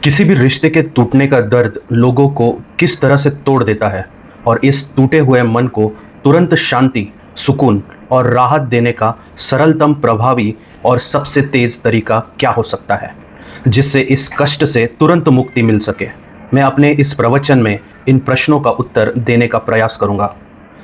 किसी भी रिश्ते के टूटने का दर्द लोगों को किस तरह से तोड़ देता है और इस टूटे हुए मन को तुरंत शांति, सुकून और राहत देने का सरलतम, प्रभावी और सबसे तेज तरीका क्या हो सकता है, जिससे इस कष्ट से तुरंत मुक्ति मिल सके। मैं अपने इस प्रवचन में इन प्रश्नों का उत्तर देने का प्रयास करूंगा।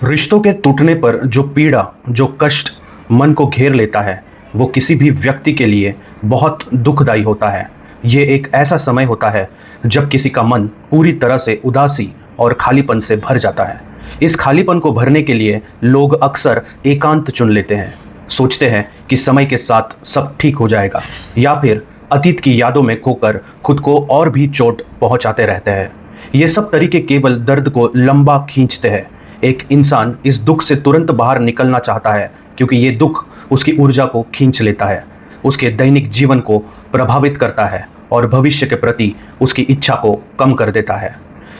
रिश्तों के टूटने पर जो पीड़ा, जो कष्ट मन को घेर लेता है, वो किसी भी व्यक्ति के लिए बहुत दुखदाई होता है। ये एक ऐसा समय होता है जब किसी का मन पूरी तरह से उदासी और खालीपन से भर जाता है। इस खालीपन को भरने के लिए लोग अक्सर एकांत चुन लेते हैं, सोचते हैं कि समय के साथ सब ठीक हो जाएगा, या फिर अतीत की यादों में खोकर खुद को और भी चोट पहुंचाते रहते हैं। ये सब तरीके केवल दर्द को लंबा खींचते हैं। एक इंसान इस दुख से तुरंत बाहर निकलना चाहता है क्योंकि ये दुख उसकी ऊर्जा को खींच लेता है, उसके दैनिक जीवन को प्रभावित करता है और भविष्य के प्रति उसकी इच्छा को कम कर देता है।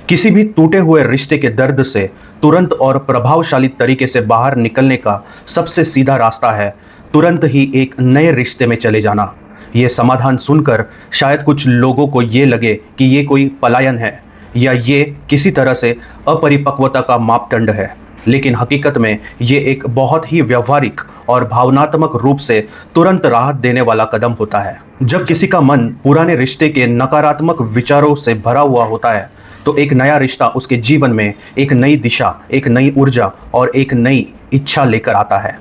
किसी भी टूटे हुए रिश्ते के दर्द से तुरंत और प्रभावशाली तरीके से बाहर निकलने का सबसे सीधा रास्ता है तुरंत ही एक नए रिश्ते में चले जाना। ये समाधान सुनकर शायद कुछ लोगों को ये लगे कि ये कोई पलायन है या ये किसी तरह से अपरिपक्वता का मापदंड है, लेकिन हकीकत में ये एक बहुत ही व्यवहारिक और भावनात्मक रूप से तुरंत राहत देने वाला कदम होता है। जब किसी का मन पुराने रिश्ते के नकारात्मक विचारों से भरा हुआ होता है, तो एक नया रिश्ता उसके जीवन में एक नई दिशा, एक नई ऊर्जा और एक नई इच्छा लेकर आता है।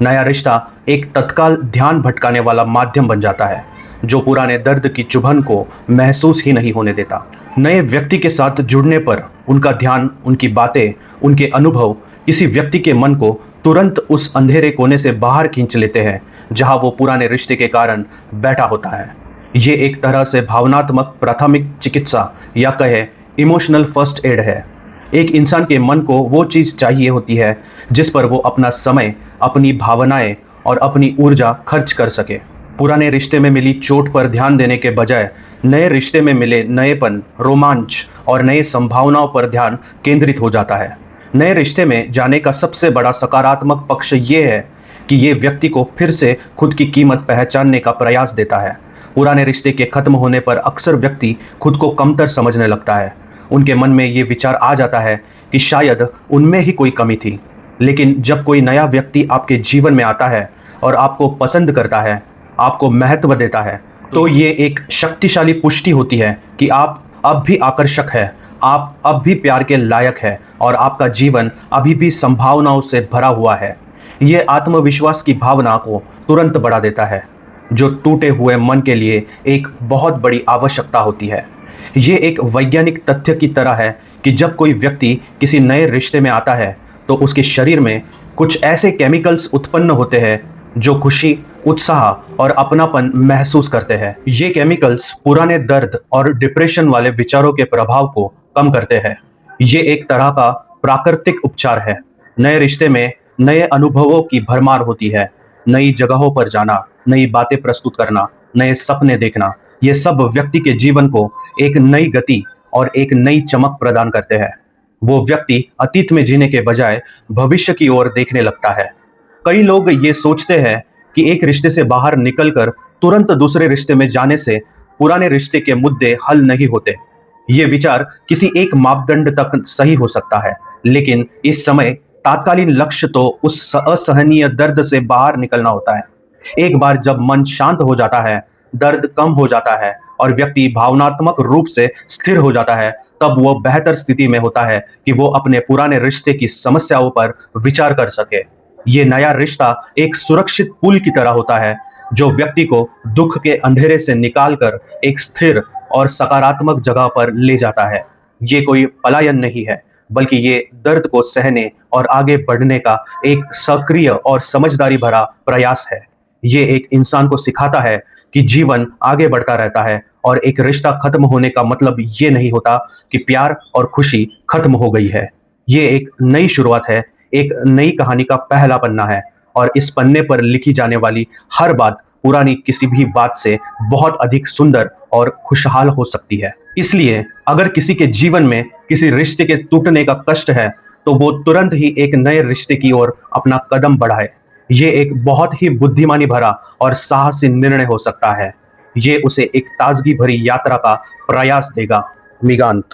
नया रिश्ता एक तत्काल ध्यान भटकाने वाला माध्यम बन जाता है, जो पुराने दर्द की चुभन को महसूस ही नहीं होने देता। नए व्यक्ति के साथ जुड़ने पर उनका ध्यान, उनकी बातें, उनके अनुभव किसी व्यक्ति के मन को तुरंत उस अंधेरे कोने से बाहर खींच लेते हैं जहां वो पुराने रिश्ते के कारण बैठा होता है। ये एक तरह से भावनात्मक प्राथमिक चिकित्सा या कहे इमोशनल फर्स्ट एड है। एक इंसान के मन को वो चीज़ चाहिए होती है जिस पर वो अपना समय, अपनी भावनाएं और अपनी ऊर्जा खर्च कर सके। पुराने रिश्ते में मिली चोट पर ध्यान देने के बजाय नए रिश्ते में मिले नएपन, रोमांच और नए संभावनाओं पर ध्यान केंद्रित हो जाता है। नए रिश्ते में जाने का सबसे बड़ा सकारात्मक पक्ष ये है कि ये व्यक्ति को फिर से खुद की कीमत पहचानने का प्रयास देता है। पुराने रिश्ते के खत्म होने पर अक्सर व्यक्ति खुद को कमतर समझने लगता है। उनके मन में ये विचार आ जाता है कि शायद उनमें ही कोई कमी थी। लेकिन जब कोई नया व्यक्ति आपके जीवन में आता है और आपको पसंद करता है, आपको महत्व देता है, तो ये एक शक्तिशाली पुष्टि होती है कि आप अब भी आकर्षक है, आप अब भी प्यार के लायक है और आपका जीवन अभी भी संभावनाओं से भरा हुआ है। ये आत्मविश्वास की भावना को तुरंत बढ़ा देता है, जो टूटे हुए मन के लिए एक बहुत बड़ी आवश्यकता होती है। ये एक वैज्ञानिक तथ्य की तरह है कि जब कोई व्यक्ति किसी नए रिश्ते में आता है तो उसके शरीर में कुछ ऐसे केमिकल्स उत्पन्न होते हैं जो खुशी, उत्साह और अपनापन महसूस करते हैं। ये केमिकल्स पुराने दर्द और डिप्रेशन वाले विचारों के प्रभाव को कम करते हैं। ये एक तरह का प्राकृतिक उपचार है। नए रिश्ते में नए अनुभवों की भरमार होती है। नई जगहों पर जाना, नई बातें प्रस्तुत करना, नए सपने देखना, ये सब व्यक्ति के जीवन को एक नई गति और एक नई चमक प्रदान करते हैं। वो व्यक्ति अतीत में जीने के बजाय भविष्य की ओर देखने लगता है। कई लोग ये सोचते हैं कि एक रिश्ते से बाहर निकलकर तुरंत दूसरे रिश्ते में जाने से पुराने रिश्ते के मुद्दे हल नहीं होते। ये विचार किसी एक मापदंड तक सही हो सकता है, लेकिन इस समय तात्कालीन लक्ष्य तो उस असहनीय दर्द से बाहर निकलना होता है। एक बार जब मन शांत हो जाता है, दर्द कम हो जाता है और व्यक्ति भावनात्मक रूप से स्थिर हो जाता है, तब वो बेहतर स्थिति में होता है कि वो अपने पुराने रिश्ते की समस्याओं पर विचार कर सके। ये नया रिश्ता एक सुरक्षित पुल की तरह होता है जो व्यक्ति को दुख के अंधेरे से निकालकर एक स्थिर और सकारात्मक जगह पर ले जाता है। ये कोई पलायन नहीं है, बल्कि ये दर्द को सहने और आगे बढ़ने का एक सक्रिय और समझदारी भरा प्रयास है। ये एक इंसान को सिखाता है कि जीवन आगे बढ़ता रहता है और एक रिश्ता खत्म होने का मतलब ये नहीं होता कि प्यार और खुशी खत्म हो गई है। ये एक नई शुरुआत है, एक नई कहानी का पहला पन्ना है और इस पन्ने पर लिखी जाने वाली हर बात पुरानी किसी भी बात से बहुत अधिक सुंदर और खुशहाल हो सकती है। इसलिए अगर किसी के जीवन में किसी रिश्ते के टूटने का कष्ट है, तो वो तुरंत ही एक नए रिश्ते की ओर अपना कदम बढ़ाए। ये एक बहुत ही बुद्धिमानी भरा और साहसी निर्णय हो सकता है। ये उसे एक ताजगी भरी यात्रा का प्रयास देगा। मिगांत।